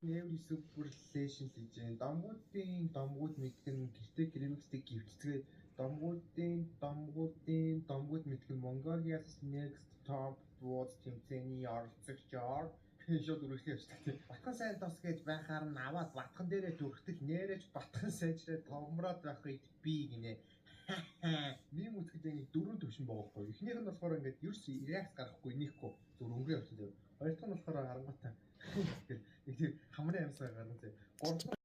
Every super relation legend. Домгууд мэдгэн гэртээ гэрэмэгтэй гівцгээ домгууд мэдгэн Mongolia's next top world тэмцээний оролцогчоор шууд үргэлжлүүлж байна. Батхан сайн тос гэж байхаар нь аваад батхан дээрээ дүрхтэл нэрэж батхан сайжраа томроод байх үед би гинэ. Мим үзэхэд нэг дөрөв төвшин боохгүй. Эхнийх нь болохоор ингээд ерөөс реакц гаргахгүй нэхгүй зүр өнгөрөө явчихсан. Хоёр дахь нь болохоор харангуйтай. Нэг тийм хамрын амьсгаа гарна зэ. Гурав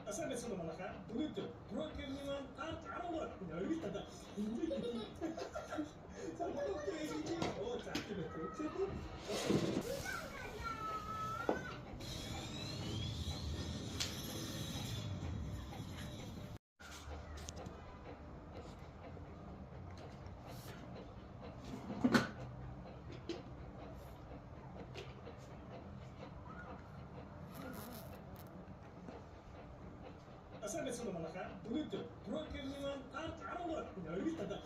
Асаа байсан юм байна. Өнөөдөр брокерны маань тарт 10 гол өргөл тадаа. Асаа байсан юм байна. Өнөөдөр брокерны маань тарт 10 гол өргөл тадаа.